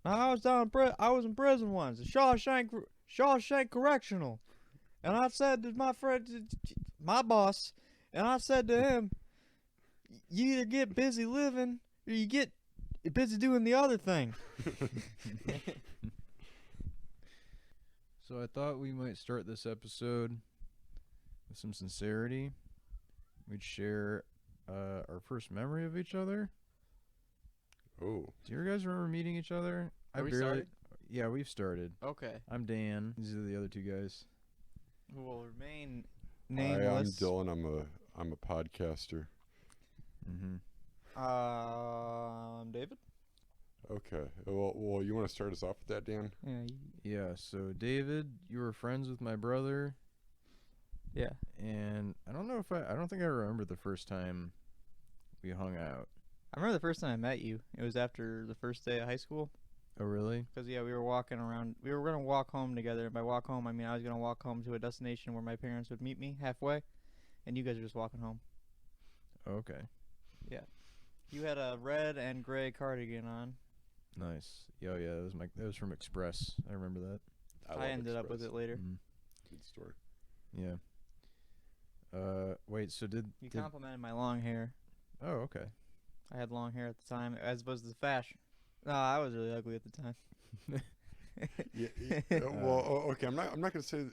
I was in prison once, Shawshank Correctional, and I said to my friend, my boss, and I said to him, "You either get busy living, or you get busy doing the other thing." So I thought we might start this episode with some sincerity. We'd share our first memory of each other. Oh. Do you guys remember meeting each other? We started? Yeah, we've started. Okay. I'm Dan. These are the other two guys. Who will remain Hi, I'm nameless. Dylan. I'm a podcaster. Mm-hmm. I'm David. Okay. Well, you want to start us off with that, Dan? Yeah. Yeah, so David, you were friends with my brother, Yeah. and I don't think I remember the first time we hung out. I remember the first time I met you. It was after the first day of high school. Oh, really? Because, yeah, we were walking around. We were going to walk home together. And by walk home, I mean I was going to walk home to a destination where my parents would meet me halfway. And you guys were just walking home. Okay. Yeah. You had a red and gray cardigan on. Nice. Yeah, that was from Express. I remember that. I ended up with it later. Mm-hmm. Good story. Yeah. Wait, so You complimented my long hair. Oh, okay. I had long hair at the time, as opposed to the fashion. No, I was really ugly at the time. Yeah. Well, okay. I'm not gonna say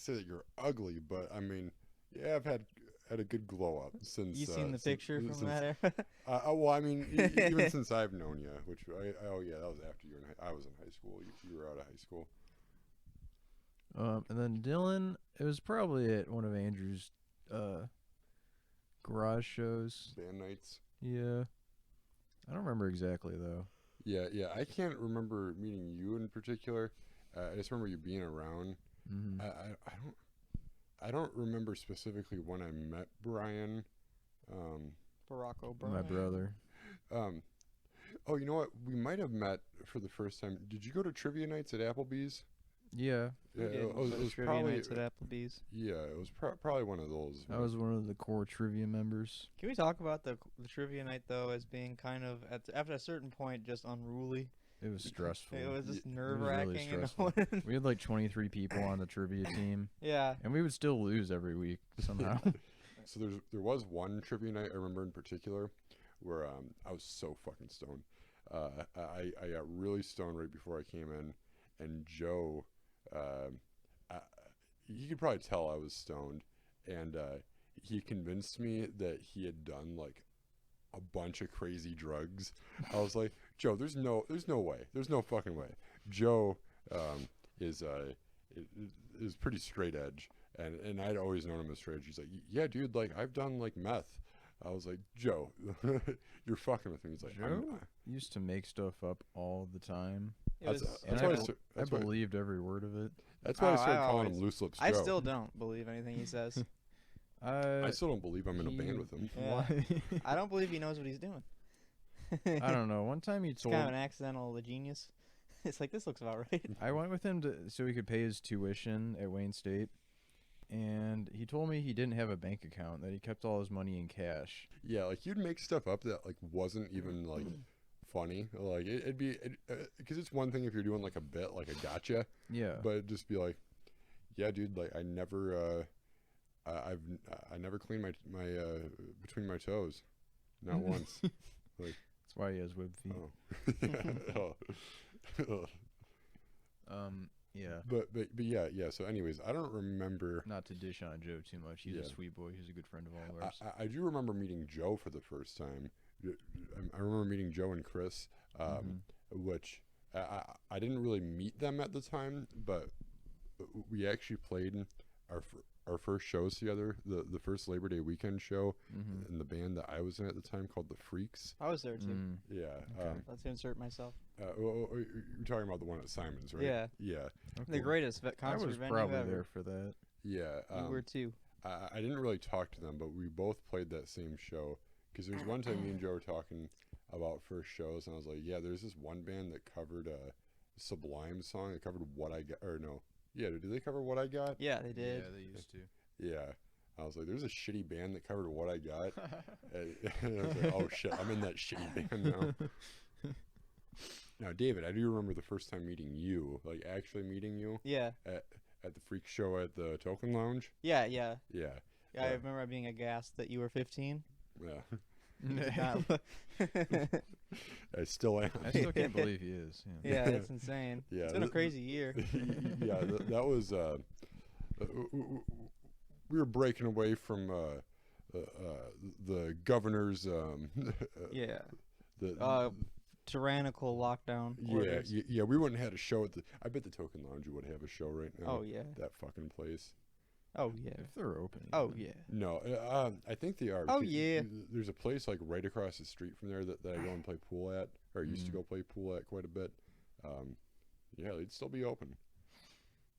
that you're ugly, but I mean, yeah, I've had a good glow up since. You seen the picture from that era? Well, I mean, even since I've known you, which that was after I was in high school. You were out of high school. And then Dylan, it was probably at one of Andrew's garage shows. Band nights. Yeah. I don't remember exactly though. Yeah. I can't remember meeting you in particular. I just remember you being around. Mm-hmm. I don't remember specifically when I met Brian. Barack Obama. My brother. Oh, you know what? We might have met for the first time. Did you go to trivia nights at Applebee's? Yeah. Yeah, it was trivia probably nights at Applebee's. Yeah, it was probably one of those. I was one of the core trivia members. Can we talk about the trivia night though as being kind of after a certain point just unruly? It was stressful. It was just It was nerve really wracking. stressful. We had like 23 people on the trivia team, Yeah. and we would still lose every week somehow. So there was one trivia night I remember in particular where I was so fucking stoned. I got really stoned right before I came in, and Joe, you could probably tell I was stoned, and he convinced me that he had done like a bunch of crazy drugs. I was like, Joe, there's no way, there's no fucking way. Joe is pretty straight edge, and I'd always known him as straight edge. He's like, yeah, dude, like I've done like meth. I was like, Joe, you're fucking with me. He's like, Joe used to make stuff up all the time. I believed every word of it. That's why I started calling him Loose Lips Joe. I still don't believe anything he says. I still don't believe I'm in a band with him. Yeah. I don't believe he knows what he's doing. I don't know. One time he It's told kind of an accidental genius. It's like, this looks about right. I went with him so he could pay his tuition at Wayne State, and he told me he didn't have a bank account, that he kept all his money in cash. Yeah, like you'd make stuff up that like wasn't even like funny. Like it'd be because it's one thing if you're doing like a bit, like a gotcha. Yeah. But it'd just be like, yeah, dude, like I never cleaned my between my toes, not once. Like that's why he has web feet. Yeah. But yeah. So anyways, I don't remember. Not to dish on Joe too much. He's a sweet boy. He's a good friend of all of ours. I do remember meeting Joe for the first time. I remember meeting Joe and Chris, which I didn't really meet them at the time, but we actually played our first shows together, the first Labor Day weekend show in the band that I was in at the time called the Freaks. I was there too. Yeah. Okay. Let's insert myself. You're talking about the one at Simon's, right? Yeah. Yeah. The greatest concert I was venue probably ever. there for that. Yeah. You were too. I didn't really talk to them, but we both played that same show. Because there's one time me and Joe were talking about first shows, and I was like, yeah, there's this one band that covered a Sublime song. They covered What I Got, or no. Yeah, did they cover What I Got? Yeah, they did. Yeah, they used to. Yeah. I was like, there's a shitty band that covered What I Got. And I was like, oh shit, I'm in that shitty band now. Now, David, I do remember the first time meeting you, like actually meeting you Yeah. at the freak show at the Token Lounge. Yeah, yeah. Yeah. Yeah, I remember being aghast that you were 15. Yeah. I still am. I still can't believe he is. Yeah. Yeah, that's insane. Yeah, It's been a crazy year. Yeah, that was. We were breaking away from the governor's. Yeah. The Tyrannical lockdown. yeah, orders. yeah. We wouldn't have had a show at the. I bet the Token Lounge would have a show right now. Oh, yeah. That fucking place. Oh, yeah. If they're open. Oh, even. yeah. No, I think they are. Oh, because yeah. There's a place like right across the street from there that I go and play pool at, or used to go play pool at quite a bit. Yeah, they'd still be open.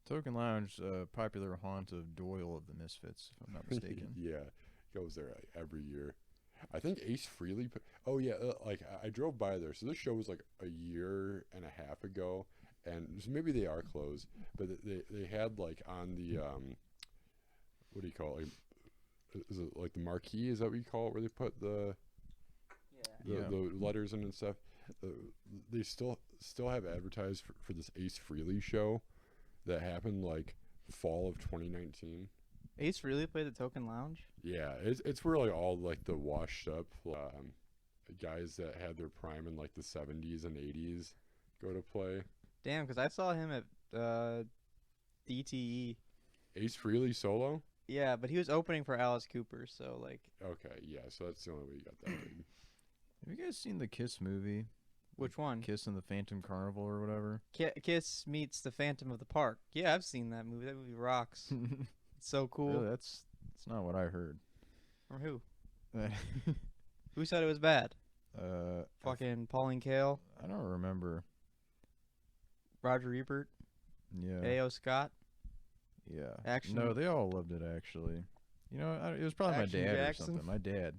Token Lounge, popular haunt of Doyle of the Misfits, if I'm not mistaken. Yeah, goes there like, every year. I think Ace Frehley. Oh yeah, like I drove by there. So this show was like a year and a half ago, and so maybe they are closed, but they had like on the what do you call it? Like, is it like the marquee? Is that what you call it? Where they put the the letters in and stuff. They still have advertised for this Ace Frehley show that happened like fall of 2019. Ace really played the Token Lounge? Yeah, it's where like all like the washed up guys that had their prime in like the 70s and 80s go to play. Damn, because I saw him at DTE. Ace Frehley solo? Yeah, but he was opening for Alice Cooper, so like. Okay, yeah, so that's the only way you got that big. Have you guys seen the Kiss movie? Which one? Kiss and the Phantom Carnival or whatever? Kiss meets the Phantom of the Park. Yeah, I've seen that movie. That movie rocks. It's so cool. Really, that's not what I heard. From who? Who said it was bad? uh, Fucking Pauline Kael, I don't remember. Roger Ebert, Yeah. A.O. Scott. Yeah. Action- No, they all loved it actually. You know, it was probably Action my dad Jackson. or something. My dad,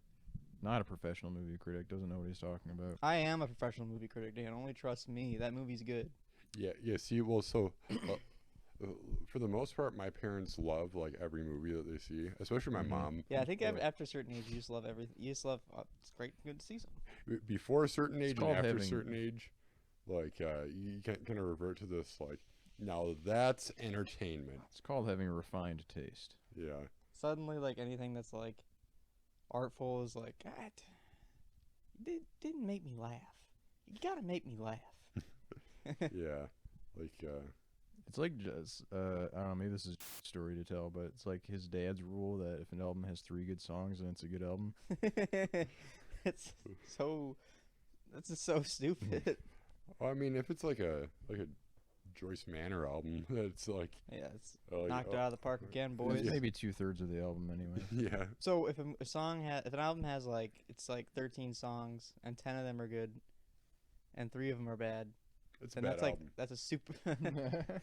not a professional movie critic, doesn't know what he's talking about. I am a professional movie critic, Dan. Only trust me. That movie's good. Yeah, see, well, so for the most part, my parents love like every movie that they see, especially my mom. Yeah, I think after a certain age, you just love everything. You just love. It's great, good to see something. Before a certain age and called after a having- certain age, like you can kind of revert to this like, now that's entertainment. It's called having a refined taste. Yeah. Suddenly, like anything that's like artful is like, God, you didn't make me laugh. You gotta make me laugh. Yeah, like It's like just I don't know, maybe this is a story to tell, but it's like his dad's rule that if an album has 3 good songs, then it's a good album. It's so. That's just so stupid. I mean, if it's like a Joyce Manor album, it's like Yeah, it's like, knocked out of the park again, boys. Yeah. Maybe 2/3 of the album anyway. Yeah, So if if an album has like it's like 13 songs and 10 of them are good, and 3 of them are bad, it's a then bad that's album. like that's a super.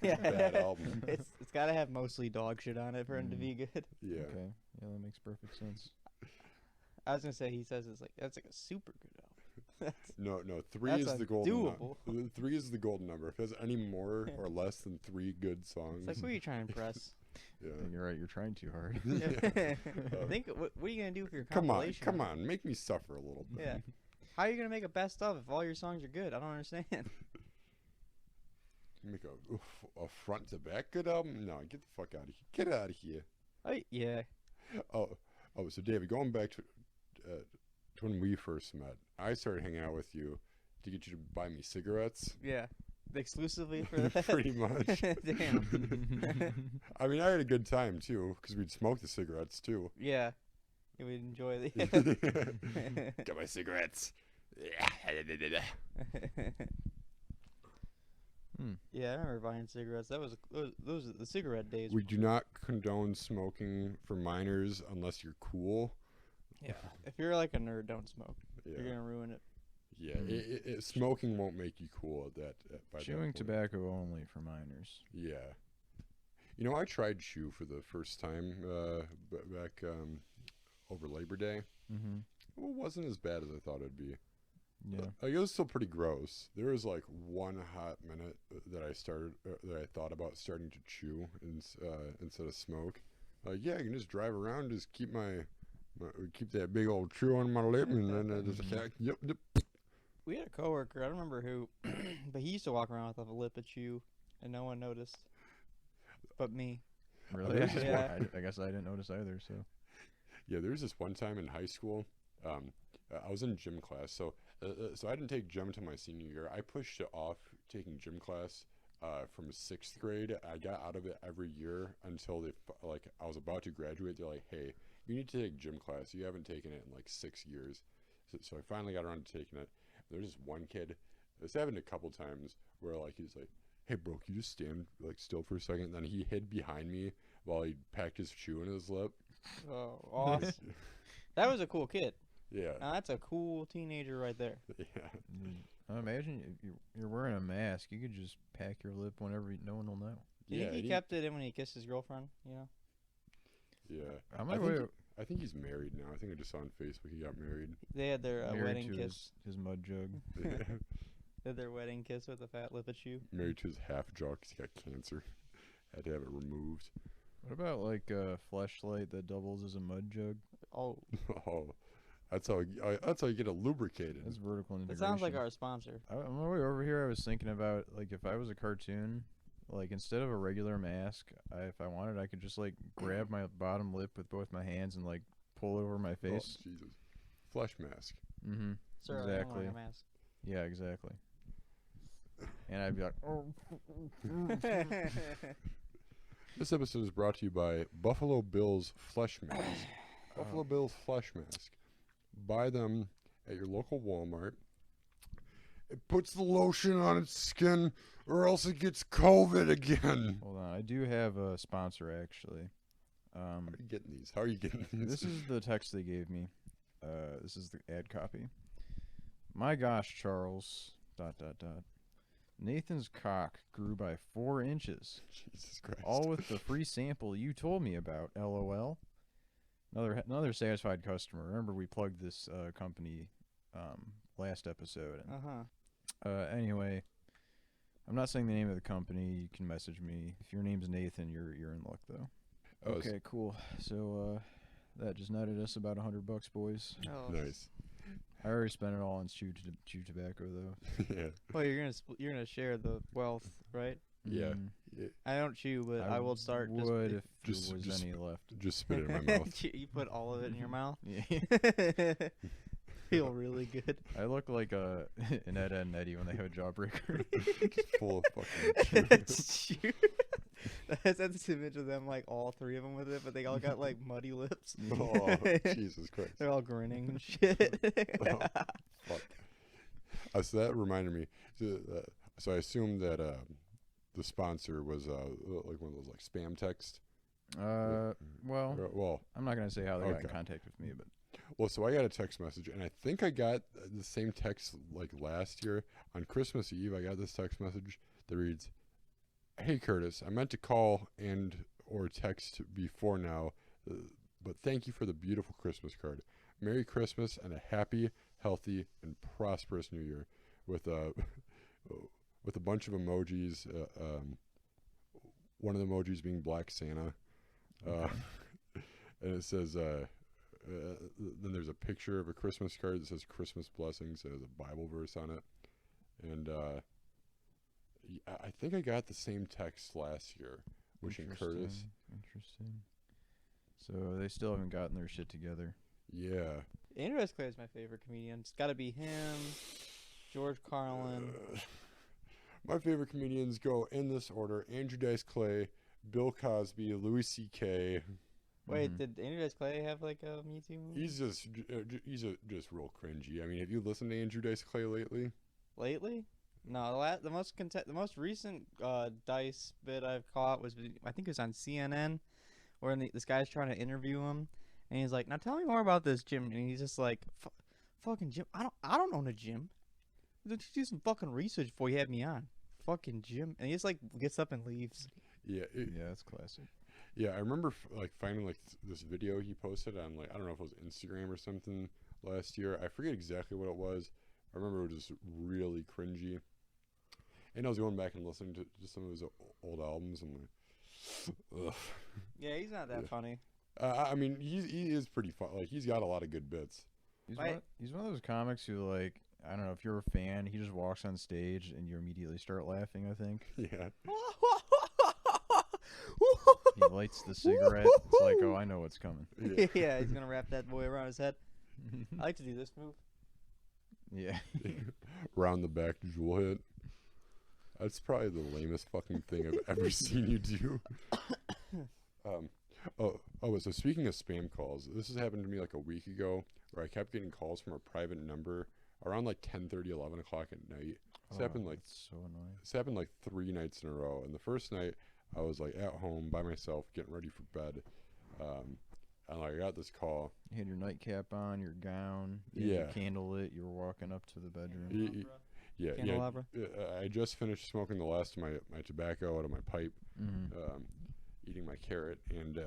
Yeah, Bad album. It's got to have mostly dog shit on it for it to be good. Yeah. Okay. Yeah, that makes perfect sense. I was gonna say he says it's like that's like a super good album. No, 3 That's is a the golden doable. 3 is the golden number. If it has any more or less than 3 good songs, It's like, who are you trying to impress? yeah. I think you're right. You're trying too hard. Think what are you gonna do for your Come on, compilation? make me suffer a little bit. Yeah. How are you gonna make a best of if all your songs are good? I don't understand. Make a front to back good album? No, get the fuck out of here. Get out of here. Yeah. Oh, so David, going back to when we first met, I started hanging out with you to get you to buy me cigarettes. Yeah. Exclusively for that. Pretty much. Damn. I mean, I had a good time too, because we'd smoke the cigarettes too. Yeah. You would enjoy the. Get my cigarettes. Yeah, I remember buying cigarettes. Those are the cigarette days. We do not condone smoking for minors unless you're cool. Yeah. If you're like a nerd, don't smoke. Yeah, You're gonna ruin it. yeah. Smoking won't make you cool by that Chewing point. tobacco only for minors. Yeah. You know, I tried chew for the first time back over Labor Day. Mm-hmm. Well, it wasn't as bad as I thought it'd be. Yeah. Like, it was still pretty gross. There was like one hot minute that I thought about starting to chew instead of smoke. Like, yeah, I can just drive around, just keep that big old chew on my lip, and then I just yep. We had a coworker. I don't remember who, but he used to walk around with a lip at you, and no one noticed, but me. Really? there's just Yeah. I guess I didn't notice either. So Yeah, there was this one time in high school. I was in gym class, so I didn't take gym until my senior year. I pushed it off taking gym class from 6th grade. I got out of it every year until I was about to graduate. They're like, "Hey, you need to take gym class. You haven't taken it in like 6 years." So I finally got around to taking it. There's this one kid. This happened a couple times where like he's like, "Hey, bro, can you just stand like still for a second?" Then he hid behind me while he packed his shoe in his lip. Oh, awesome. That was a cool kid. Yeah. Now that's a cool teenager right there. Yeah. I imagine if you're wearing a mask, you could just pack your lip whenever no one will know. Do you Yeah, think he kept it in when he kissed his girlfriend? You know. Yeah. I'm I like, think, I think he's married now. I think I just saw on Facebook he got married. They had their married wedding to kiss. his mud jug. They had their wedding kiss with a fat lip at you. Married to his half jaw 'cause he got cancer. Had to have it removed. What about like a fleshlight that doubles as a mud jug? Oh, Oh, that's how you get it lubricated. That's vertical it integration. sounds like our sponsor. On my way over here, I was thinking about like if I was a cartoon, like instead of a regular mask, if I wanted, I could just like grab my bottom lip with both my hands and like pull over my face. Oh, Jesus. Flesh mask. Mm-hmm. Sir, I'm Exactly. wearing a mask. Yeah, exactly. And I'd be like, oh. This episode is brought to you by Buffalo Bill's Flesh Mask. Buffalo Bill's Flesh Mask. Buy them at your local Walmart. It puts the lotion on its skin, or else it gets COVID again. Hold on, I do have a sponsor actually. How are you getting these? How are you getting these? This is the text they gave me. This is the ad copy. My gosh, Charles. ... Nathan's cock grew by 4 inches. Jesus Christ. All with the free sample you told me about. LOL. Another satisfied customer. Remember we plugged this company last episode. And, Anyway, I'm not saying the name of the company. You can message me. If your name's Nathan, you're in luck though. Okay, cool. So that just netted us about $100, boys. Oh. Nice. I already spent it all on chew tobacco though. Yeah. Well, you're gonna share the wealth, right? Yeah. Mm, Yeah. I don't chew, but I will start. Would if just- there was just- any left. Just spit it in my mouth. You put all of it in your mouth. Yeah. Feel really good. I look like an Ed, Edd and Eddie when they have a jawbreaker. Full of fucking It's chew. That's this image of them, like all 3 of them with it, but they all got like muddy lips. Oh, Jesus Christ. They're all grinning and shit. Oh, fuck. So that reminded me. So I assume that the sponsor was like one of those like spam texts. Well, Well, I'm not gonna say how they got in Okay. contact with me, but well, so I got a text message, and I think I got the same text like last year on Christmas Eve. I got this text message that reads, "Hey Curtis, I meant to call and or text before now, but thank you for the beautiful Christmas card. Merry Christmas and a happy, healthy, and prosperous New Year." With a bunch of emojis. One of the emojis being Black Santa, and it says. Then there's a picture of a Christmas card that says Christmas blessings. It has a Bible verse on it. And I think I got the same text last year, wishing Curtis. Interesting. So they still haven't gotten their shit together. Yeah. Andrew Dice Clay is my favorite comedian. It's got to be him, George Carlin. My favorite comedians go in this order: Andrew Dice Clay, Bill Cosby, Louis C.K. Wait, Mhm. did Andrew Dice Clay have like a Me Too movie? He's just real cringy. I mean, have you listened to Andrew Dice Clay lately? Lately? No, the most recent Dice bit I've caught was, I think it was on CNN, where this guy's trying to interview him, and he's like, "Now tell me more about this gym," and he's just like, "Fucking gym? I don't own a gym. Did you do some fucking research before you had me on? Fucking gym?" And he just like gets up and leaves. Yeah. Yeah, that's classic. Yeah, I remember finding like this video he posted on like I don't know if it was Instagram or something last year. I forget exactly what it was. I remember it was just really cringy. And I was going back and listening to some of his old albums and like, ugh. Yeah, he's not that Yeah. funny. I mean, he is pretty fun. Like he's got a lot of good bits. He's Right. one of those comics who like I don't know if you're a fan. He just walks on stage and you immediately start laughing. I think. Yeah. He lights the cigarette. It's like, oh, I know what's coming. Yeah. Yeah, he's gonna wrap that boy around his head. I like to do this move. Yeah. Round the back jewel hit. That's probably the lamest fucking thing I've ever seen you do. So speaking of spam calls, this has happened to me like a week ago, where I kept getting calls from a private number around like 10:30, 11 o'clock at night. It's happened like so annoying. It's happened like 3 nights in a row. And the first night, I was like at home by myself, getting ready for bed, and I got this call. You had your nightcap on, your gown, you had your candle lit. You were walking up to the bedroom. Yeah. Candelabra. I just finished smoking the last of my tobacco out of my pipe, eating my carrot, and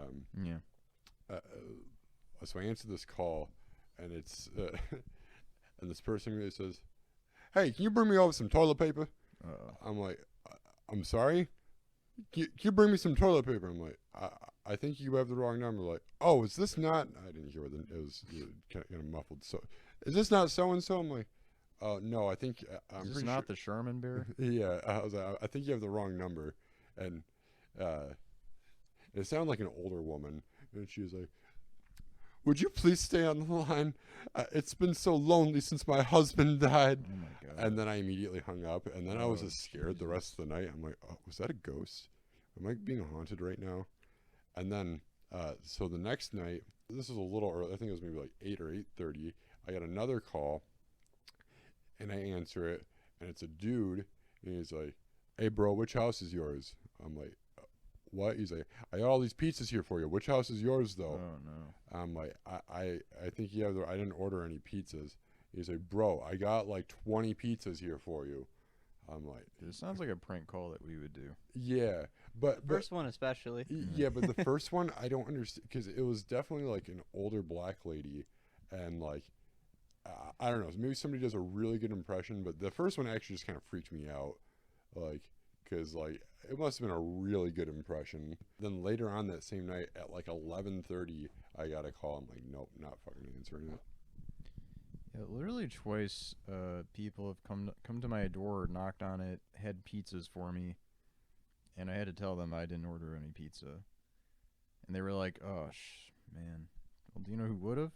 so I answered this call, and it's and this person really says, "Hey, can you bring me over some toilet paper?" I'm like, "I'm sorry? Can you bring me some toilet paper?" I'm like, I think you have the wrong number. Like, oh, is this not? I didn't hear it was kind of muffled. So, is this not so and so? I'm like, no, I think I'm Is this pretty not sure. the Sherman beer? Yeah, I was like, I think you have the wrong number, and it sounded like an older woman, and she was like, "Would you please stay on the line? It's been so lonely since my husband died." Oh my god. And then I immediately hung up, and then I was just scared the rest of the night. I'm like, oh, was that a ghost? Am I being haunted right now? And then, so the next night, this was a little early. I think it was maybe like 8 or 8:30. I got another call, and I answer it, and it's a dude, and he's like, "Hey, bro, which house is yours?" I'm like, "What?" He's like, "I got all these pizzas here for you. Which house is yours, though?" Oh no. I'm like, I think you have I didn't order any pizzas. He's like, "Bro, I got like 20 pizzas here for you." I'm like, This sounds like a prank call that we would do. yeah, but First one especially. yeah, but the first one I don't understand, because it was definitely like an older black lady, and like I don't know, maybe somebody does a really good impression, but the first one actually just kind of freaked me out, like, because like it must have been a really good impression. Then later on that same night at like 11:30, I got a call. I'm like, nope, not fucking answering it. Yeah, literally twice, people have come to my door, knocked on it, had pizzas for me, and I had to tell them I didn't order any pizza, and they were like, "Oh, man, well, do you know who would have?"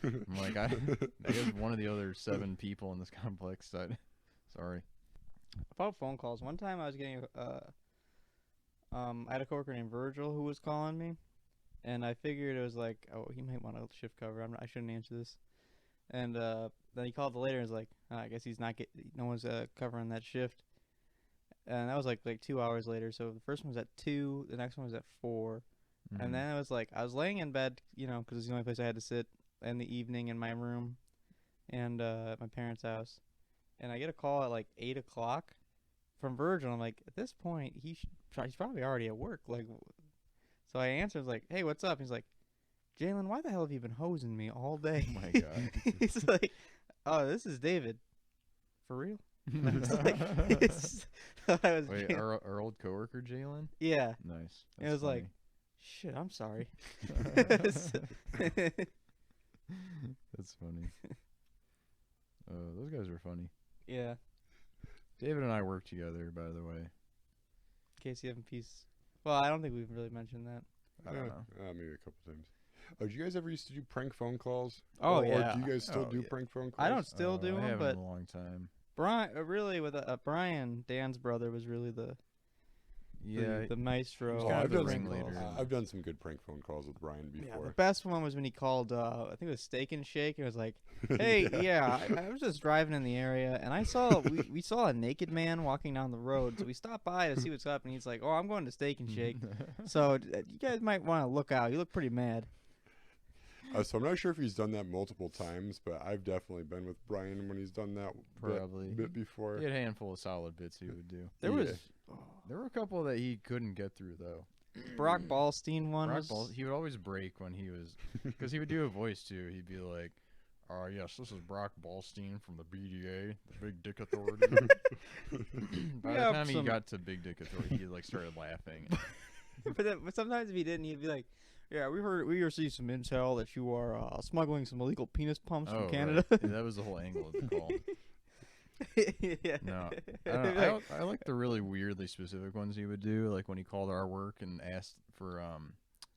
I'm like, I guess one of the other 7 people in this complex. Sorry. About phone calls, one time I was getting I had a coworker named Virgil who was calling me, and I figured it was like, oh, he might want a shift cover. I shouldn't answer this. And then he called later and was like, I guess he's not no one's covering that shift. And that was like 2 hours later. So the first one was at 2, the next one was at 4. And then it was like, I was laying in bed, because it's the only place I had to sit in the evening in my room and at my parents' house. And I get a call at like 8 o'clock from Virgil. I'm like, at this point, he's probably already at work. Like, so I answer, I was like, "Hey, what's up?" He's like, "Jalen, why the hell have you been hosing me all day?" Oh my god. He's like, "Oh, this is David. For real?" And I was like, I was Wait, our old coworker Jalen? yeah. Nice. And it was funny. like, shit, I'm sorry. That's funny. Those guys are funny. Yeah. David and I work together, by the way. In case you haven't piece. Well, I don't think we've really mentioned that. I don't know. Maybe a couple times. Oh, did you guys ever used to do prank phone calls? Oh, Or yeah. do you guys still Oh, do yeah. prank phone calls? I don't still do I them, haven't but in a long time. Brian, really, with Brian, Dan's brother, was really the Yeah, the maestro. He's Oh, kind I've of the done ringleader. some. I've done some good prank phone calls with Brian Yeah, before. the best one was when he called, I think it was Steak and Shake. It was like, "Hey, I was just driving in the area, and I saw we saw a naked man walking down the road, so we stopped by to see what's up." And he's like, "Oh, I'm going to Steak and Shake, so you guys might want to look out. You look pretty mad." So I'm not sure if he's done that multiple times, but I've definitely been with Brian when he's done that Probably. bit before. He had a handful of solid bits he would do. There was There were a couple that he couldn't get through, though. Brock Ballstein one. He would always break when he was, because he would do a voice too. He'd be like, "Yes, this is Brock Ballstein from the BDA, the Big Dick Authority." By the time he got to Big Dick Authority, he like started laughing. but sometimes if he didn't, he'd be like, "Yeah, we received some intel that you are smuggling some illegal penis pumps from Canada." Right. Yeah, that was the whole angle of the call. Yeah. No, They'd be like, I like the really weirdly specific ones he would do, like when he called our work and asked for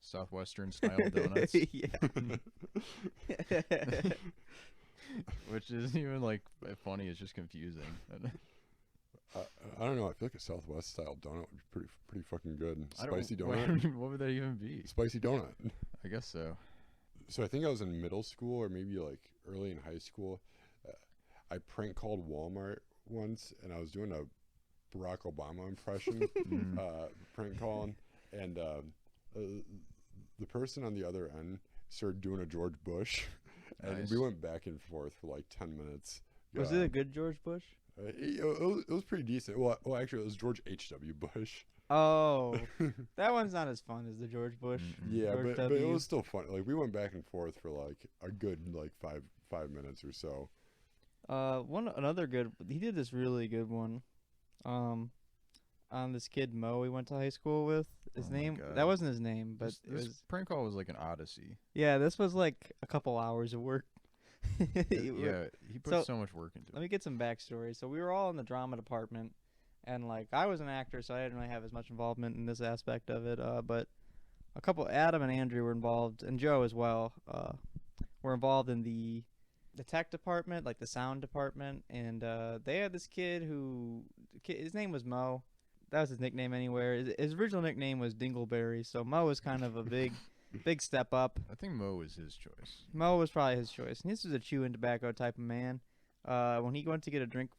Southwestern style donuts, yeah. which isn't even like funny. It's just confusing. I don't know. I feel like a Southwest style donut would be pretty fucking good. I don't- Spicy donut. What would that even be? Spicy donut. I guess so. So I think I was in middle school or maybe like early in high school. I prank called Walmart once, and I was doing a Barack Obama impression, prank calling, and the person on the other end started doing a George Bush, and Nice. we went back and forth for like 10 minutes. Was it a good George Bush? It was pretty decent. Well, actually, it was George H.W. Bush. Oh, that one's not as fun as the George Bush. Yeah, George but it W. was still fun. Like we went back and forth for like a good like five minutes or so. Another good. He did this really good one. On this kid Mo we went to high school with. His Oh my name. God. That wasn't his name, but This, it this was. prank call was like an odyssey. Yeah, this was like a couple hours of work. Yeah, he put so much work into Let it. me get some backstory. So we were all in the drama department, and like I was an actor, so I didn't really have as much involvement in this aspect of it. But a couple, Adam and Andrew were involved, and Joe as well. Were involved in the tech department, like the sound department, and they had this kid who, his name was Mo. That was his nickname anywhere. His original nickname was Dingleberry, so Mo was kind of a big step up. I think Mo was his choice. Mo was probably his choice. And this was a chewing tobacco type of man. When he went to get a drink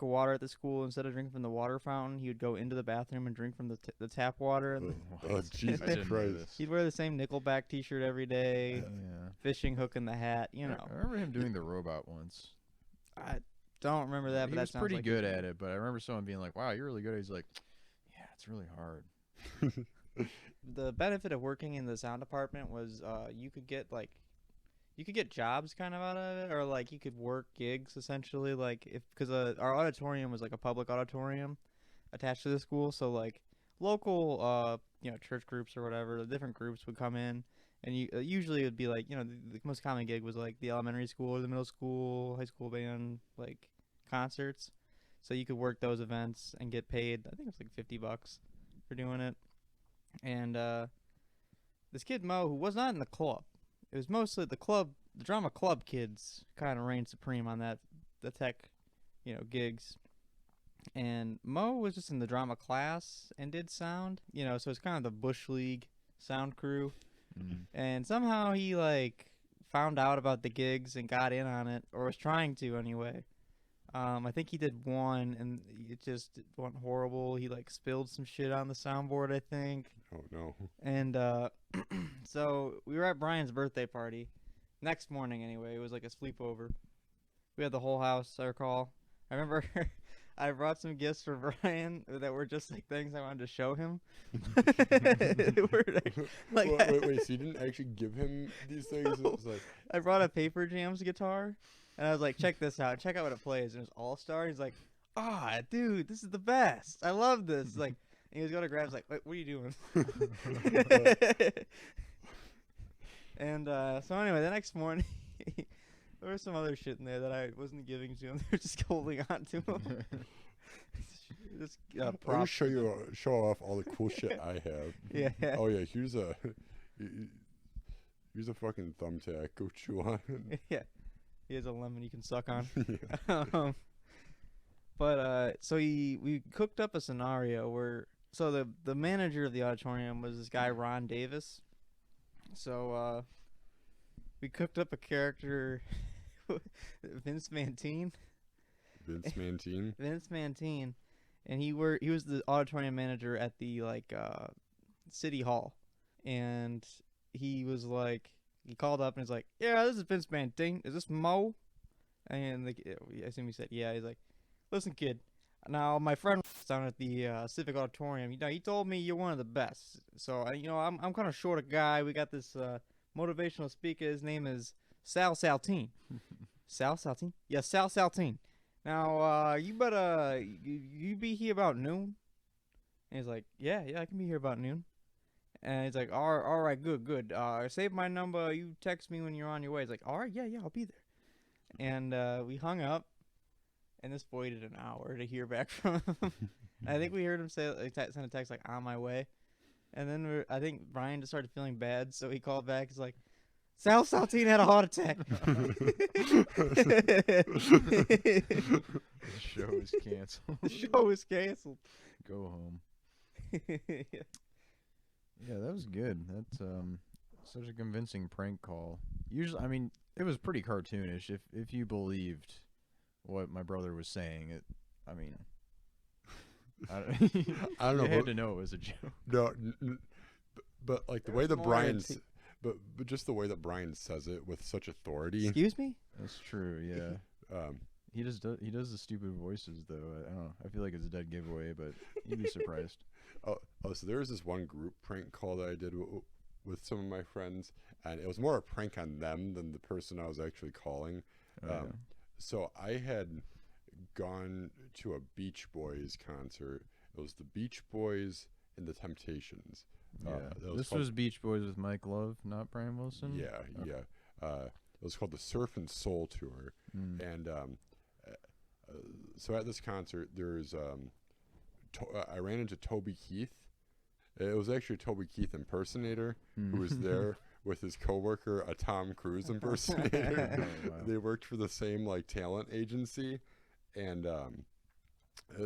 of water at the school, instead of drinking from the water fountain, he would go into the bathroom and drink from the tap water. And Oh, Jesus I didn't know Christ. this. he'd wear the same Nickelback T-shirt every day, Yeah. fishing hook in the hat. You know, I remember him doing the robot once. I don't remember that, He but was that sounds pretty like good at it, but I remember someone being like, "Wow, you're really good." He's like, "Yeah, it's really hard." The benefit of working in the sound department was you could get jobs kind of out of it, or like you could work gigs essentially, like because our auditorium was like a public auditorium attached to the school, so like local church groups or whatever, the different groups would come in, and usually it would be like the most common gig was like the elementary school or the middle school, high school band like concerts, so you could work those events and get paid. I think it was like $50 for doing it. And this kid Mo, who was not in the club, it was mostly the drama club kids kind of reigned supreme on the tech, gigs. And Mo was just in the drama class and did sound, so it's kind of the Bush League sound crew. And somehow he like found out about the gigs and got in on it, or was trying to anyway. I think he did one, and it just went horrible. He like spilled some shit on the soundboard, I think. Oh no. And so we were at Brian's birthday party. Next morning, anyway, it was like a sleepover. We had the whole house, I recall. I remember I brought some gifts for Brian that were just like things I wanted to show him. Wait, so you didn't actually give him these things? No. It was like, I brought a Paper Jams guitar, and I was like, check this out. Check out what it plays. And it was All-Star. He's like, dude, this is the best. I love this. Like, and he was going to grab, like, wait, what are you doing? And so anyway, the next morning, there was some other shit in there that I wasn't giving to him. They were just holding on to him. Just I'll props. just show off all the cool shit I have. Yeah. Oh yeah, here's a fucking thumbtack. Go chew on it. Yeah. He has a lemon you can suck on. Yeah. So we cooked up a scenario where the manager of the auditorium was this guy Ron Davis. So we cooked up a character, Vince Mantine. Vince Mantine. Vince Mantine, and he was the auditorium manager at the city hall, and he was like, he called up and he's like, "Yeah, this is Vince Mantine. Is this Mo?" And I assume he said, "Yeah." He's like, "Listen, kid. Now my friend down at the Civic Auditorium, he told me you're one of the best. So I'm kind of short a guy. We got this motivational speaker. His name is Sal Saltine." Sal Saltine? Yeah, Sal Saltine. Now you better you be here about noon. And he's like, yeah, I can be here about noon. And he's like, all right, good. Save my number. You text me when you're on your way. He's like, all right, yeah, I'll be there. And we hung up. And this waited an hour to hear back from him. I think we heard him say, like, send a text like, on my way. And then I think Brian just started feeling bad, so he called back. He's like, Sal Saltine had a heart attack. The show is canceled. The show is canceled. Go home. Yeah, that was good. That's such a convincing prank call. Usually, I mean, it was pretty cartoonish. If you believed what my brother was saying, I mean, I don't know. You had to know it was a joke. No, but like the way that but just the way that Brian says it with such authority. Excuse me? That's true. Yeah. He does the stupid voices though. I don't know. I feel like it's a dead giveaway, but you'd be surprised. So there was this one group prank call that I did with some of my friends, and it was more a prank on them than the person I was actually calling. So I had gone to a Beach Boys concert. It was the Beach Boys and the Temptations. This was Beach Boys with Mike Love, not Brian Wilson? Yeah, okay. Yeah. It was called the Surf and Soul Tour. And so at this concert, there's I ran into Toby Keith. It was actually a Toby Keith impersonator who was there with his coworker, a Tom Cruise impersonator. Oh, wow. They worked for the same like talent agency, and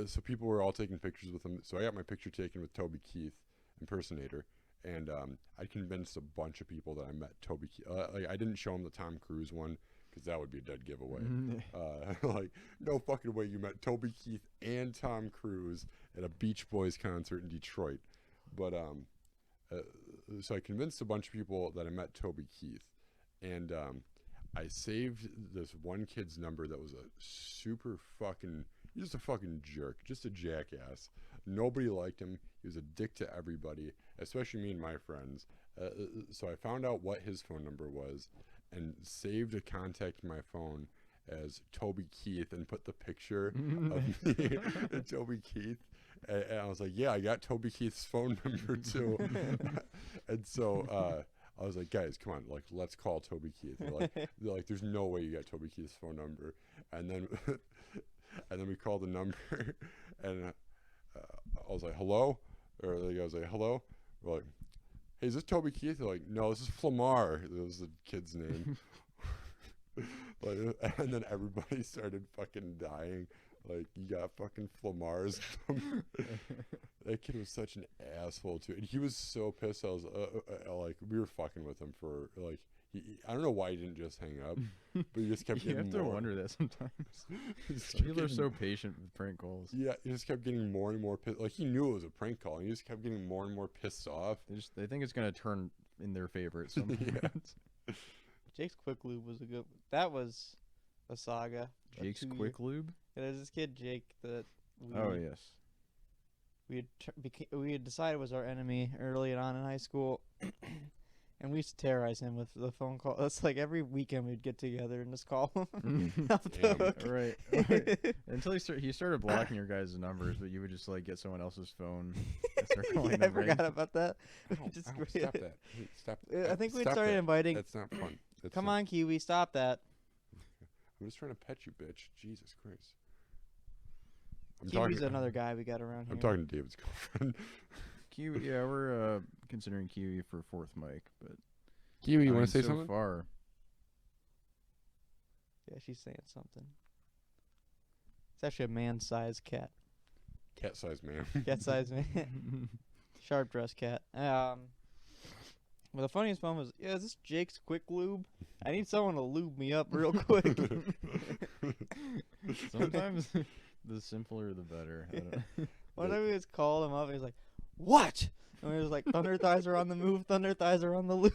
so people were all taking pictures with him. So I got my picture taken with Toby Keith impersonator, and I convinced a bunch of people that I met Toby Keith. Like I didn't show him the Tom Cruise one because that would be a dead giveaway. Like no fucking way you met Toby Keith and Tom Cruise at a Beach Boys concert in Detroit. But so I convinced a bunch of people that I met Toby Keith, and I saved this one kid's number that was a super fucking, just a fucking jerk, just a jackass. Nobody liked him. He was a dick to everybody, especially me and my friends. So I found out what his phone number was and saved a contact in my phone as Toby Keith and put the picture of me and Toby Keith. And I was like, yeah, I got Toby Keith's phone number too. And so I was like, guys, come on, like, let's call Toby Keith. They're like, there's no way you got Toby Keith's phone number. And then we called the number, and I was like, hello? Or the guy was like, hello? We're like, hey, is this Toby Keith? They're like, no, this is Flamar. That was the kid's name. And then everybody started fucking dying. Like, you got fucking Flamar's number. That kid was such an asshole too, and he was so pissed. I was like, we were fucking with him for like, I don't know why he didn't just hang up, but he just kept getting more. You have to wonder that sometimes. People are so patient with prank calls. Yeah, he just kept getting more and more pissed. Like, he knew it was a prank call, and he just kept getting more and more pissed off. They think it's gonna turn in their favor at some point. Jake's Quick Lube was a good. That was a saga. Jake's Quick Lube. Yeah, there's this kid Jake that. Yes. We had decided was our enemy early on in high school, and we used to terrorize him with the phone call. That's like every weekend we'd get together and just call him. Right. Until he started blocking your guys' numbers, but you would just like get someone else's phone and start calling them. I forgot about that. Stop that. Hey, stop. I think we started inviting. That's not fun. Come on, Kiwi, stop that. I'm just trying to pet you, bitch. Jesus Christ. Kiwi's another guy we got around here. I'm talking to David's girlfriend. Kiwi, yeah, we're considering Kiwi for fourth mic, but Kiwi, you want to say something? Far. Yeah, she's saying something. It's actually a man-sized cat. Cat-sized man. Cat-sized man. Sharp-dressed cat. Well, the funniest one was, yeah, is this Jake's Quick Lube? I need someone to lube me up real quick. Sometimes the simpler the better. One time we just called him up and he's like, what? And we was like, Thunder Thighs are on the move, Thunder Thighs are on the loose.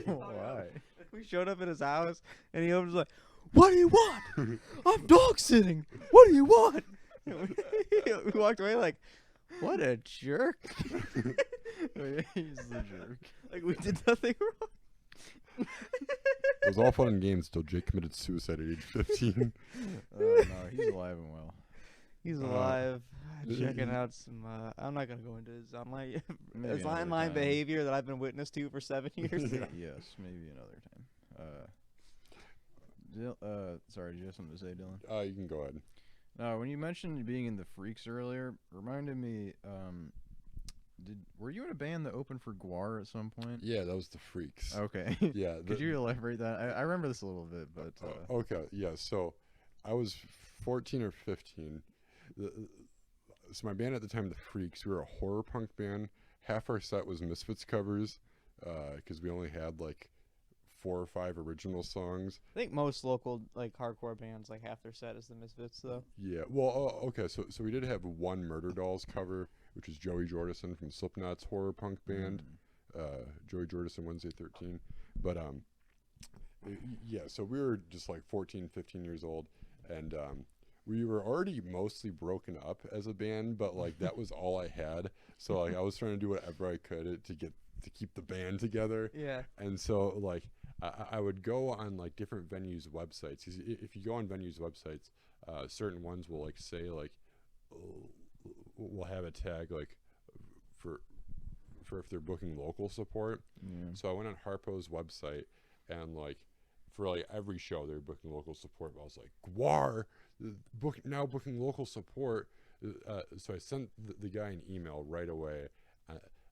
Why? We showed up at his house and he was like, what do you want? I'm dog sitting. What do you want? We walked away like, what a jerk. He's the jerk. Like we did nothing wrong. It was all fun and games until Jake committed suicide at age 15. No, he's alive and well. He's alive. Checking out some. I'm not gonna go into his online behavior that I've been witness to for 7 years. Yes, maybe another time. Sorry, did you have something to say, Dylan? You can go ahead. When you mentioned being in the Freaks earlier, reminded me. Were you in a band that opened for Gwar at some point? Yeah, that was the Freaks. Okay. Yeah. Could you elaborate that? I remember this a little bit, but. Okay. Yeah. So, I was 14 or 15. So my band at the time, the Freaks, we were a horror punk band. Half our set was Misfits covers, because we only had like 4 or 5 original songs. I think most local like hardcore bands like half their set is the Misfits though. Yeah. Well, okay. So we did have one Murder Dolls cover, which is Joey Jordison from Slipknot's horror punk band. Joey Jordison, Wednesday 13. But yeah. So we were just like 14, 15 years old, and we were already mostly broken up as a band, but like that was all I had. So like I was trying to do whatever I could to keep the band together. Yeah. And so like I would go on like different venues' websites. If you go on venues' websites, certain ones will like say like will have a tag like for if they're booking local support. Yeah. So I went on Harpo's website, and like for like every show they're booking local support. But I was like, gwar, booking local support. So I sent the guy an email right away,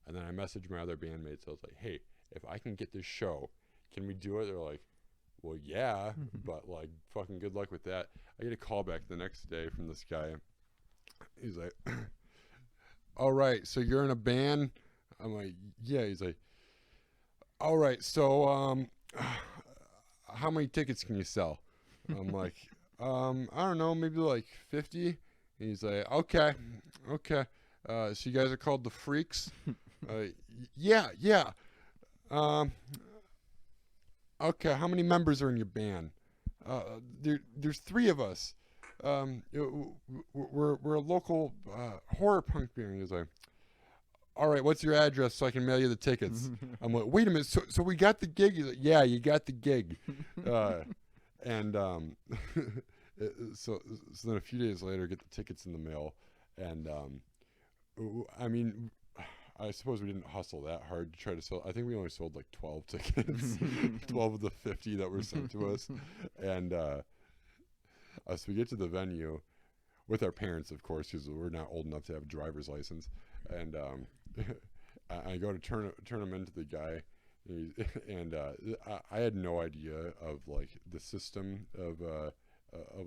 and then I messaged my other bandmates. I was like, hey, if I can get this show, can we do it? They're like, well, yeah, but like fucking good luck with that. I get a call back the next day from this guy. He's like, all right, so you're in a band? I'm like, yeah. He's like, all right, so how many tickets can you sell? I'm like, I don't know, maybe like 50. And he's like, okay. So you guys are called the Freaks? Yeah. Okay, how many members are in your band? There's 3 of us. We're a local horror punk band. He's like, all right, what's your address so I can mail you the tickets? I'm like, wait a minute, so we got the gig? He's like, yeah, you got the gig. And so then a few days later, get the tickets in the mail, and I mean, I suppose we didn't hustle that hard to try to sell. I think we only sold like 12 tickets, 12 of the 50 that were sent to us, and so we get to the venue with our parents, of course, because we're not old enough to have a driver's license, and I go to turn them into the guy. And I had no idea of like the system of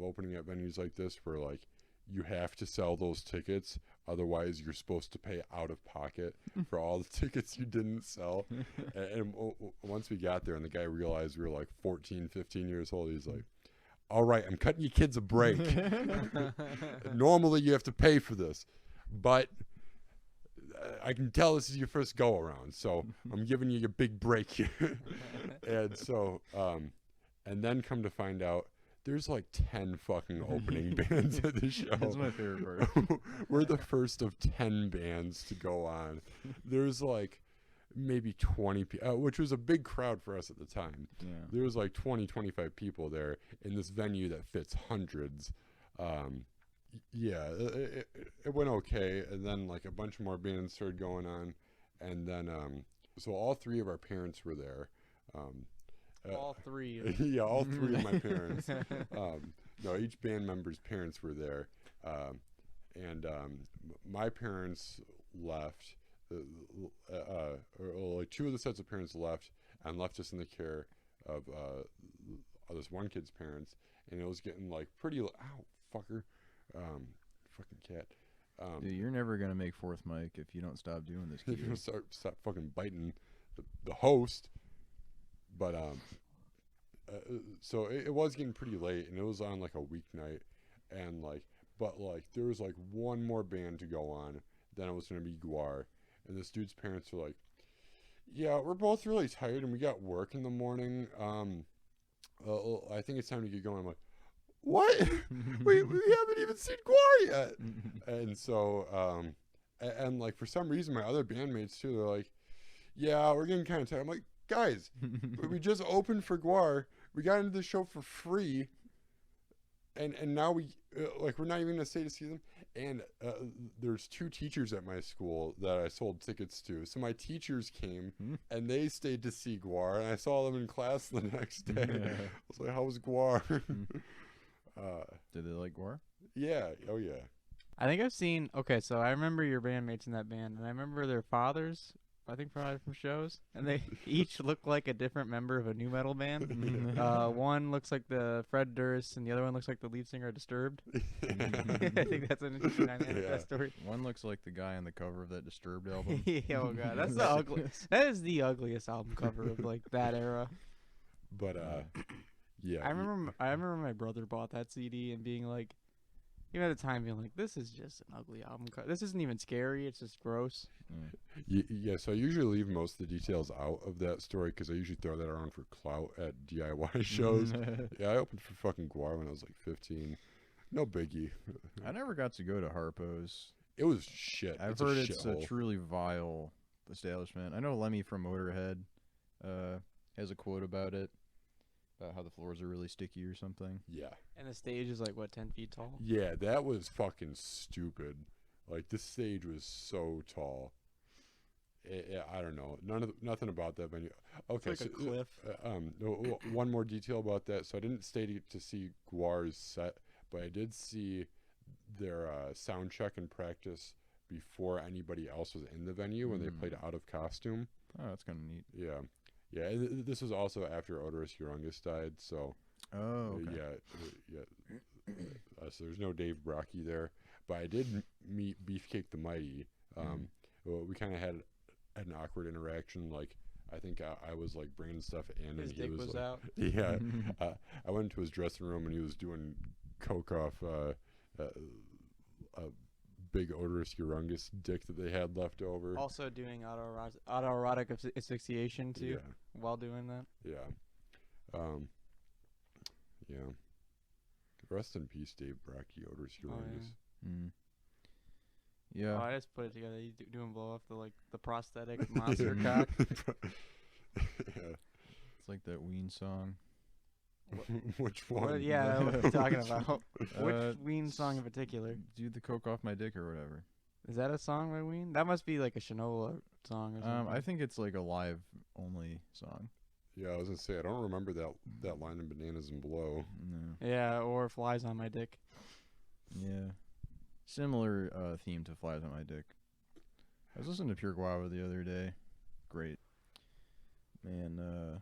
opening at venues like this, where like you have to sell those tickets, otherwise you're supposed to pay out of pocket for all the tickets you didn't sell. And once we got there and the guy realized we were like 14, 15 years old, he's like, all right, I'm cutting you kids a break. Normally you have to pay for this, but I can tell this is your first go around, so I'm giving you your big break here. And so, and then come to find out, there's like 10 fucking opening bands at the show. That's my favorite part. We're the first of 10 bands to go on. There's like maybe 20 people, which was a big crowd for us at the time. Yeah. There was like 20, 25 people there in this venue that fits hundreds. Yeah, it went okay, and then like a bunch more bands started going on, and then so all 3 of our parents were there. All 3. Yeah, all 3 of my parents. No, each band member's parents were there, and my parents left. Or like 2 of the sets of parents left and left us in the care of this one kid's parents, and it was getting like pretty. Ow, fucker. Fucking cat. Dude, you're never gonna make 4th mic if you don't stop doing this. If you don't stop fucking biting the host. But so it was getting pretty late, and it was on like a weeknight, and like, but like there was like one more band to go on, then it was gonna be gwar, and this dude's parents were like, yeah, we're both really tired and we got work in the morning. I think it's time to get going. I'm like, what? we haven't even seen gwar yet. And so and like for some reason my other bandmates too, they're like, yeah, we're getting kind of tired. I'm like, guys, we just opened for gwar, we got into the show for free, and now we're not even gonna stay to see them. And there's 2 teachers at my school that I sold tickets to. So my teachers came and they stayed to see Gwar, and I saw them in class the next day. I was like, "How was Gwar?" Did they like Gwar? Yeah. Oh yeah. I think I've seen. Okay, so I remember your bandmates in that band, and I remember their fathers. I think from shows, and they each look like a different member of a new metal band. One looks like the Fred Durst, and the other one looks like the lead singer of Disturbed. I think that's an interesting dynamic that story. One looks like the guy on the cover of that Disturbed album. Oh god, that's the ugly. That is the ugliest album cover of like that era. But yeah. I remember my brother bought that CD and being like, even at the time, being like, "This is just an ugly album cover. This isn't even scary. It's just gross." Yeah, so I usually leave most of the details out of that story because I usually throw that around for clout at DIY shows. Yeah, I opened for fucking Gwar when I was like 15. No biggie. I never got to go to Harpo's. It was shit. I've heard it's a truly vile establishment. I know Lemmy from Motorhead has a quote about it, about how the floors are really sticky or something. Yeah. And the stage is like, what, 10 feet tall? Yeah, that was fucking stupid. Like, this stage was so tall. I don't know. Nothing about that venue. Okay, it's like a cliff. One more detail about that. So I didn't stay to see Gwar's set, but I did see their sound check and practice before anybody else was in the venue when they played out of costume. Oh, that's kind of neat. Yeah. Yeah, this was also after Odorous Urungus died, so... Oh, okay. Yeah. So there's no Dave Brocky there. But I did meet Beefcake the Mighty. Well, we kind of had an awkward interaction. Like, I think I was, like, bringing stuff in. His and he dick was was like, out. Yeah. I went into his dressing room, and he was doing coke off a big Odorous Urungus dick that they had left over. Also doing autoerotic asphyxiation, too, Yeah. while doing that. Yeah. Yeah. Rest in peace, Dave Brocky, Odorous Urungus. Yeah. Oh, I just put it together. You doing blow off the prosthetic monster cock. Yeah. It's like that Ween song. Which one? What, yeah, what are you talking about? Which Ween song in particular? Do the coke off my dick or whatever. Is that a song by Ween? That must be like a Shinola song or something. I think it's like a live only song. Yeah, I was gonna say I don't remember that line in Bananas and Blow. No. Yeah, or Flies on My Dick. Yeah. Similar theme to Flies on My Dick. I was listening to Pure Guava the other day. Great. Man,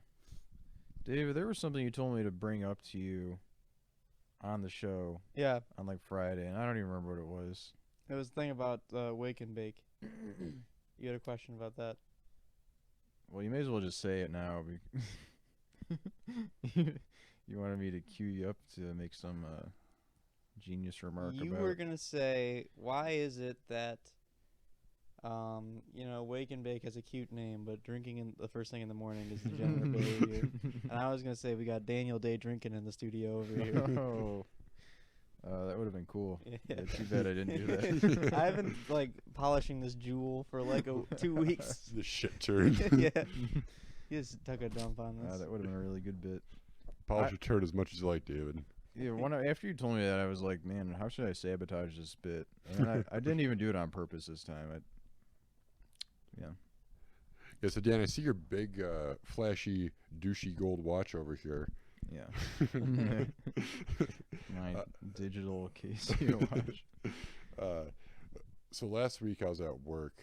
David, there was something you told me to bring up to you on the show. Yeah. On like Friday, and I don't even remember what it was. It was the thing about Wake and Bake. You had a question about that? Well, you may as well just say it now. You wanted me to cue you up to make some genius remark about... You were going to say, why is it that, Wake and Bake has a cute name, but drinking the first thing in the morning is degenerate behavior? And I was going to say, we got Daniel Day drinking in the studio over here. Oh. That would have been cool. Yeah. Too bad I didn't do that. I've been polishing this jewel for 2 weeks. The shit turd. Yeah. You just took a dump on this. That would have been a really good bit. Polish your turd as much as you like, David. Yeah, after you told me that, I was like, man, how should I sabotage this bit? And I didn't even do it on purpose this time. Yeah. Yeah, so Dan, I see your big, flashy, douchey gold watch over here. Yeah. My digital Casio watch. So last week I was at work.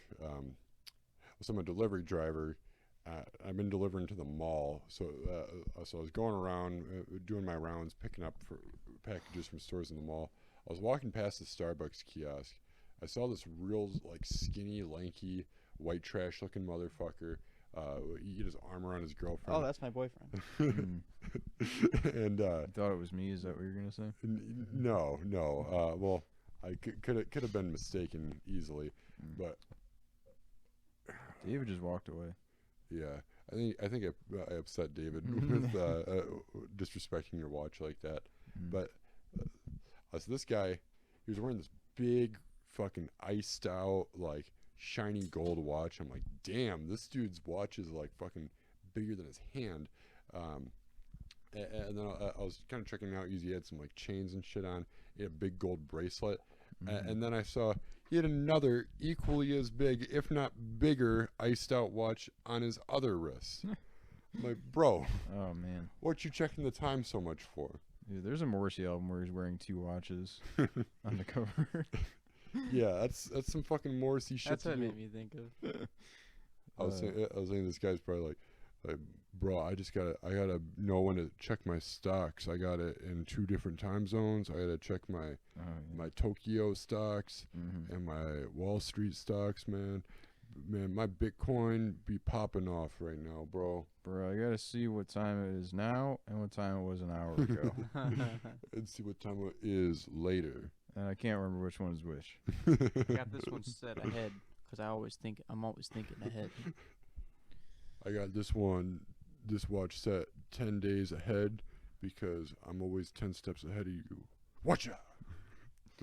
So I'm a delivery driver. I've been delivering to the mall. So I was going around doing my rounds, picking up for packages from stores in the mall. I was walking past the Starbucks kiosk. I saw this real skinny, lanky, white trash looking motherfucker. He had his arm around his girlfriend. Oh, that's my boyfriend. And you thought it was me? Is that what you're gonna say? No. Well, I could have been mistaken easily, but David just walked away. Yeah, I think I upset David with disrespecting your watch like that. But so this guy, he was wearing this big fucking iced out shiny gold watch. I'm like, damn, this dude's watch is fucking bigger than his hand. and then I was kind of checking out. He had some like chains and shit on. He had a big gold bracelet, and then I saw he had another equally as big, if not bigger, iced out watch on his other wrist. I'm like, bro, oh man, what you checking the time so much for? Dude, there's a Morrissey album where he's wearing 2 watches on the cover. Yeah, that's some fucking Morrissey shit. That's what it made me think of. I was saying this guy's probably like, bro, I gotta know when to check my stocks. I got it in 2 different time zones. I gotta check my Tokyo stocks and my Wall Street stocks, man. Man, my Bitcoin be popping off right now, bro. Bro, I gotta see what time it is now and what time it was an hour ago. And see what time it is later. And I can't remember which one is which. I got this one set ahead because I'm always thinking ahead. I got this watch set 10 days ahead because I'm always 10 steps ahead of you. Watch out!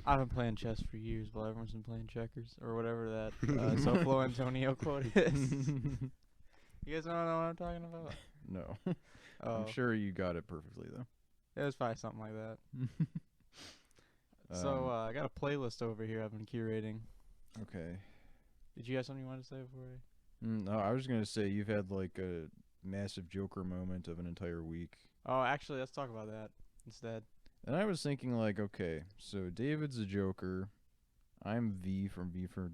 I've been playing chess for years while everyone's been playing checkers or whatever that Soflo Antonio quote is. You guys don't know what I'm talking about? No. Oh. I'm sure you got it perfectly, though. It was probably something like that. So I got a playlist over here I've been curating. Okay. Did you have something you wanted to say before? No, I was going to say you've had like a massive Joker moment of an entire week. Oh, actually, let's talk about that instead. And I was thinking like, okay, so David's a Joker. I'm V from V for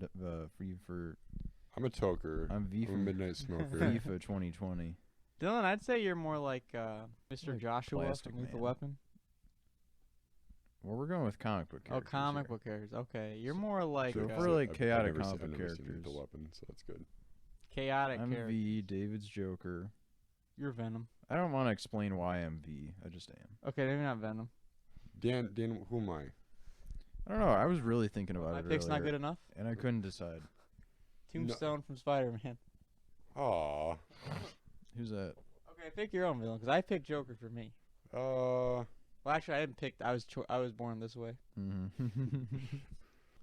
I'm a toker. I'm V I'm a from midnight smoker. FIFA 2020. Dylan, I'd say you're more like Mr. Like Joshua Plastic from Lethal Man. Weapon. Well, we're going with comic book characters. Oh, comic here. book characters. Okay, you're more like So if we're like chaotic I've comic book never seen characters. the weapon, so that's good. chaotic I'm characters. V, David's Joker. You're Venom. I don't want to explain why I'm V. I just am. Okay, maybe not Venom. Dan, who am I? I don't know. I was really thinking about My it pick's not earlier, good enough. and I couldn't decide. Tombstone from Spider-Man. Aw. Who's that? Okay, pick your own villain, because I picked Joker for me. Well, actually, I didn't pick. I was born this way.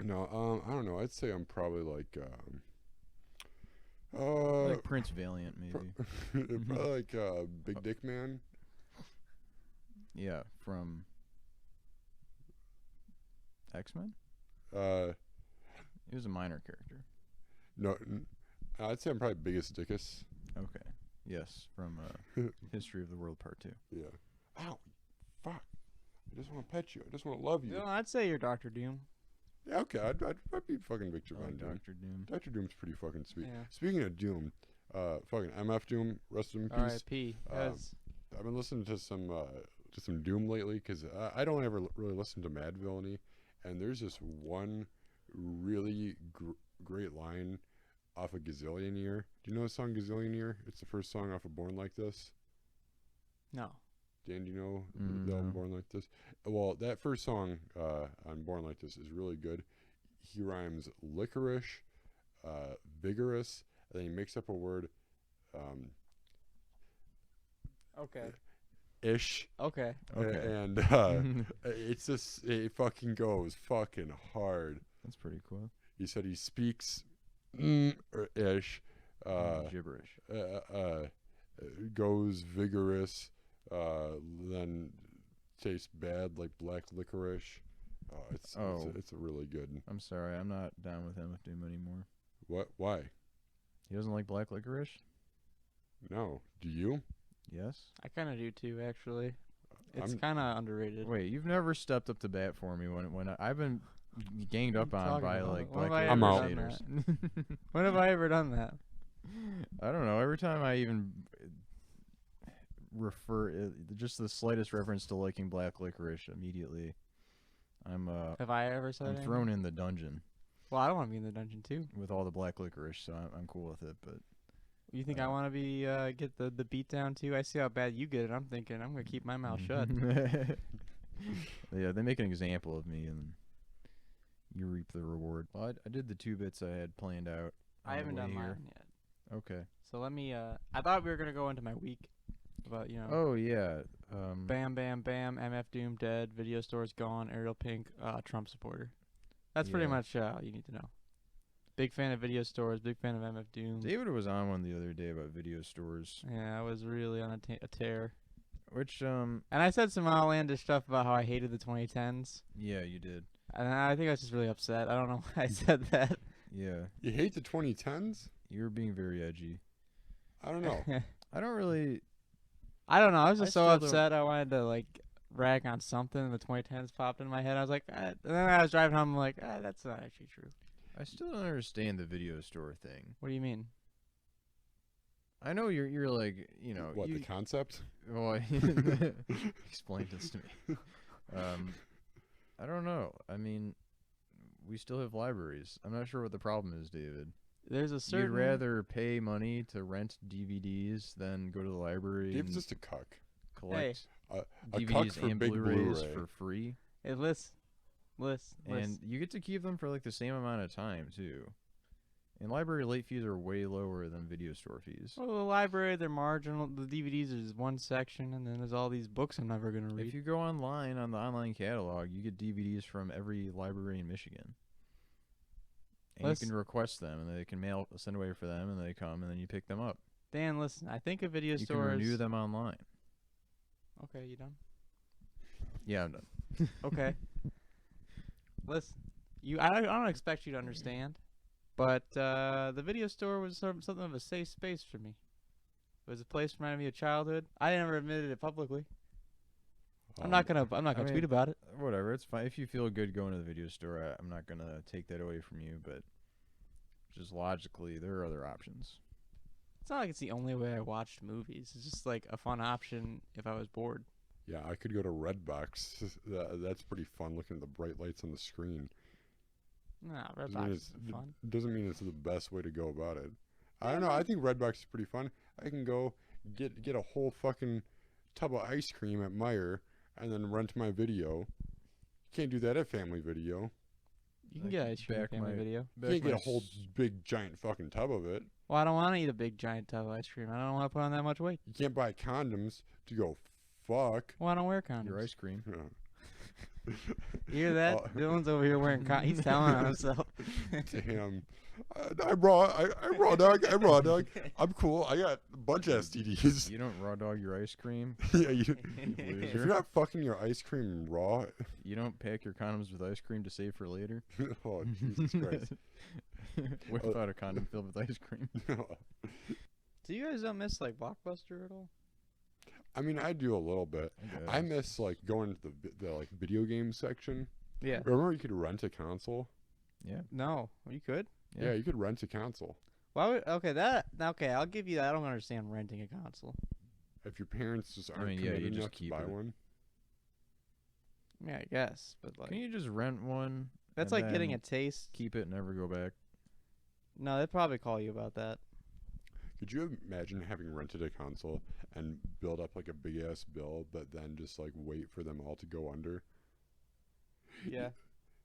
No, I don't know. I'd say I'm probably like, like Prince Valiant, maybe. probably like Big Dick Man. Yeah, from X-Men. He was a minor character. No, I'd say I'm probably Biggest Dickus. Okay. Yes, from History of the World Part 2. Yeah. Ow, fuck! I just want to pet you. I just want to love you. No, I'd say you're Dr. Doom. Yeah, okay. I'd be fucking Victor Oh, Von Doom. Dr. Doom. Dr. Doom's pretty fucking sweet. Yeah. Speaking of Doom, fucking MF Doom, rest in peace. R.I.P. I've been listening to some Doom lately because I don't ever really listen to Mad Villainy, and there's this one really great line off of Gazillionaire. Do you know the song Gazillionaire? It's the first song off of Born Like This. No. Dan, do you know the album Born Like This? Well, that first song on Born Like This is really good. He rhymes licorice, vigorous, and then he makes up a word, Okay. ish. Okay. And it's just, it fucking goes fucking hard. That's pretty cool. He said he speaks or ish, Gibberish. goes vigorous, then tastes bad like black licorice. It's a really good. I'm sorry, I'm not down with MF Doom anymore. What? Why? He doesn't like black licorice? No. Do you? Yes. I kind of do too, actually. It's I'm- kind of underrated. Wait, you've never stepped up to bat for me when I've been ganged up on talking by about? like When black have I ever licorice done haters. When have I ever done that? I don't know. Every time I even just the slightest reference to liking black licorice, immediately I'm Have I ever said I'm anything? thrown in the dungeon Well, I don't want to be in the dungeon too. with all the black licorice, so I'm cool with it. But You think I want to be get the beat down too? I see how bad you get it. I'm thinking I'm gonna keep my mouth shut. Yeah, they make an example of me, and you reap the reward. Well, I did the 2 bits I had planned out. I on the haven't way done here. mine yet. Okay. So let me. I thought we were gonna go into my week, about Oh yeah. bam, bam, bam, MF Doom dead, video stores gone, Ariel Pink, Trump supporter. That's pretty Yeah. much all you need to know. Big fan of video stores. Big fan of MF Doom. David was on one the other day about video stores. Yeah, I was really on a tear. Which And I said some outlandish stuff about how I hated the 2010s. yeah, you did. And I think I was just really upset. I don't know why I said that. Yeah, You hate the 2010s? you were being very edgy. I don't know. I don't really. I don't know. I was just so still don't- upset. I wanted to like rag on something. And the 2010s popped in my head. I was like, and then I was driving home. I'm like, that's not actually true. I still don't understand the video store thing. What do you mean? I know you're like, you know, What, the concept? well, explain this to me. I don't know. I mean, we still have libraries. I'm not sure what the problem is, David. There's a certain. You'd rather pay money to rent DVDs than go to the library Dave's and just a cuck. collect A DVDs cuck for and big Blu-rays Blu-ray. for free. Hey, listen. And you get to keep them for like the same amount of time too. And library late fees are way lower than video store fees. Well, the library, they're marginal. The DVDs is one section, and then there's all these books I'm never gonna read. If you go online on the online catalog, you get DVDs from every library in Michigan. And you can request them, and they can send away for them, and they come, and then you pick them up. Dan, listen. I think a video You store can renew is. them online. Okay, you done? Yeah, I'm done. Okay. Listen, I don't expect you to understand, but the video store was something of a safe space for me. It was a place that reminded me of childhood. I never admitted it publicly. I'm not gonna tweet about it. Whatever, it's fine. If you feel good going to the video store, I'm not gonna take that away from you. But just logically, there are other options. It's not like it's the only way I watched movies. It's just like a fun option if I was bored. Yeah, I could go to Redbox. That's pretty fun, looking at the bright lights on the screen. Nah, Doesn't Redbox mean is it's- fun. Doesn't mean it's the best way to go about it. I don't know. I think Redbox is pretty fun. I can go get a whole fucking tub of ice cream at Meijer and then rent my video. You can't do that at Family Video. You can get ice cream back family my- video. You can't get a whole big giant fucking tub of it. Well, I don't want to eat a big giant tub of ice cream. I don't want to put on that much weight. You can't buy condoms to go fuck. Well, I don't wear condoms. Your ice cream. Yeah. You hear that? Oh. Dylan's over here wearing condoms. He's telling on himself. Damn. I'm raw. I'm raw dog. I'm raw dog. I'm cool. I got a bunch of STDs. You don't raw dog your ice cream. Yeah, if Loser. you're not fucking your ice cream raw, You don't pack your condoms with ice cream to save for later. oh Jesus Christ! Whip out a condom filled with ice cream. Do you guys don't miss like Blockbuster at all? I mean, I do a little bit. I guess. miss like going to the like video game section. Yeah. Remember you could rent a console? Yeah. No, you could. Yeah, you could rent a console Why would? Okay, I'll give you that. I don't understand renting a console. if your parents just I aren't mean, yeah, you committed just enough to keep buy it. one. Yeah, I guess, but like Can you just rent one? that's and like getting then a taste. Keep it and never go back. No, they'd probably call you about that. Could you imagine having rented a console and build up like a big ass bill, but then just like wait for them all to go under? Yeah,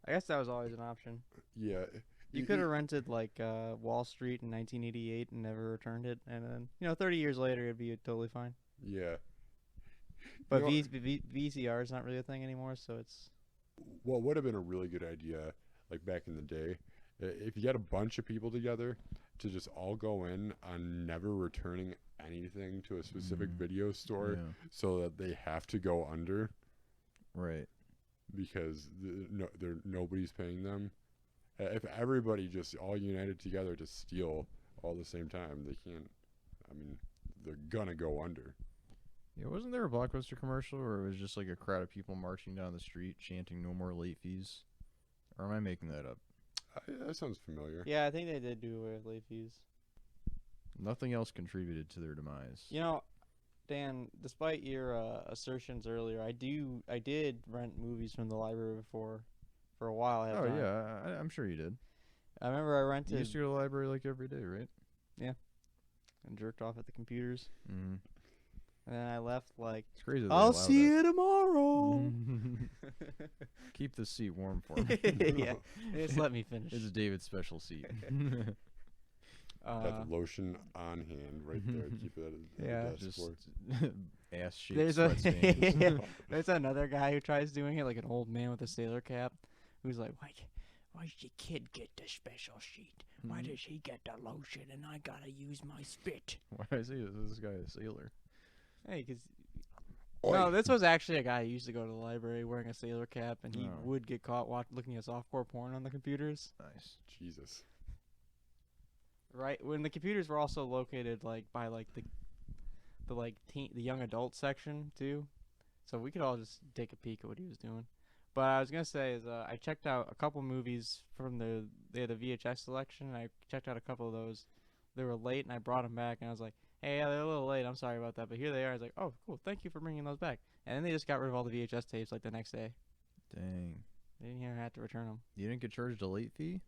I guess that was always an option. Yeah. You could have rented like Wall Street in 1988 and never returned it, and then 30 years later it'd be totally fine. Yeah. But You know, VCR is not really a thing anymore, so it's what would have been a really good idea, like back in the day, if you got a bunch of people together to just all go in on never returning anything to a specific video store, Yeah. so that they have to go under Right. because nobody's paying them. If everybody just all united together to steal all at the same time, they can't. I mean, they're gonna go under. Yeah, wasn't there a Blockbuster commercial where it was just like a crowd of people marching down the street chanting "No more late fees"? Or am I making that up? That sounds familiar. yeah. I think they did do away with late fees. Nothing else contributed to their demise. You know, Dan, despite your assertions earlier, I did rent movies from the library before for a while. Ahead of Oh time. yeah, I'm sure you did. I remember I You rented used to go to the library like every day, right? and jerked off at the computers, Mm-hmm. and then I left like It's crazy. that they I'll allow see that. you tomorrow. Keep the seat warm for me. Yeah, just let me finish. It's David's special seat. Got the lotion on hand right there. Keep it at Yeah. the desk Just for. ass-shaped There's a sweat stains. yeah, there's another guy who tries doing it, like an old man with a sailor cap, who's like, why's the kid get the special sheet? Why does he get the lotion and I gotta use my spit? Why did I say this guy a sailor? Hey, 'cause No, this was actually a guy who used to go to the library wearing a sailor cap, and he Oh. would get caught looking at softcore porn on the computers. Nice. Jesus. Right when the computers were also located like by like the like the young adult section too, so we could all just take a peek at what he was doing. But I was gonna say is I checked out a couple movies from they had a VHS selection, and I checked out a couple of those. They were late, and I brought them back, and I was like, hey, yeah, they're a little late. I'm sorry about that, but here they are. I was like, oh, cool, thank you for bringing those back. And then they just got rid of all the VHS tapes like the next day. Dang. They didn't even have to return them. You didn't get charged a late fee?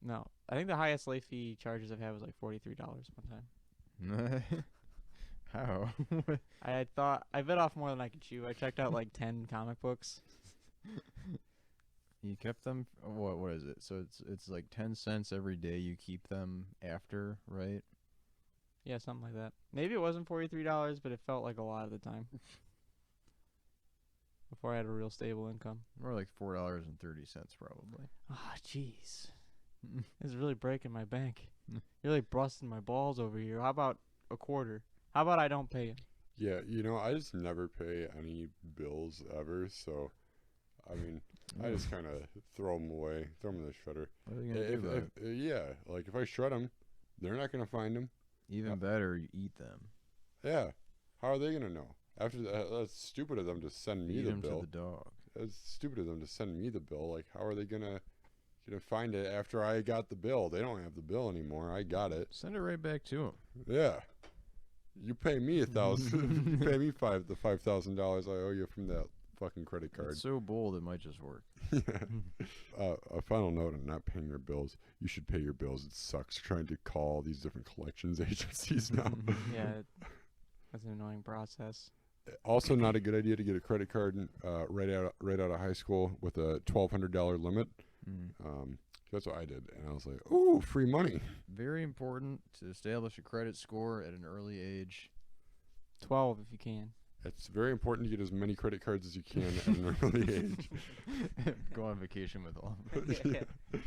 No, I think the highest late fee charges I've had was like $43 one time. How? I bit off more than I could chew. I checked out like 10 comic books. You kept them. What is it? So it's like 10 cents every day. You keep them after, right? Yeah, something like that. Maybe it wasn't $43, but it felt like a lot of the time. Before I had a real stable income. More like $4.30 probably. Ah, jeez. This is really breaking my bank. You're really busting my balls over here. How about a quarter? How about I don't pay it? Yeah, I just never pay any bills ever, so I mean, I just kind of throw them away, throw them in the shredder. What are you gonna do about it? Yeah, like if I shred them, they're not gonna find them. Even better, you eat them. Yeah, how are they gonna know? After that's stupid of them to send me Eat the them bill. to the dog. That's stupid of them to send me the bill. Like, how are they gonna find it after I got the bill? They don't have the bill anymore. I got it. Send it right back to them. Yeah. You pay me $1,000. You pay me the $5,000 I owe you from that fucking credit card. It's so bold, it might just work. A final note on not paying your bills. You should pay your bills. It sucks trying to call these different collections agencies now. Yeah, that's an annoying process. Also, not a good idea to get a credit card right out of high school with a $1,200 limit. That's what I did, and I was like, "Ooh, free money!" Very important to establish a credit score at an early age. 12 if you can. It's very important to get as many credit cards as you can at an early age. Go on vacation with all. Yeah.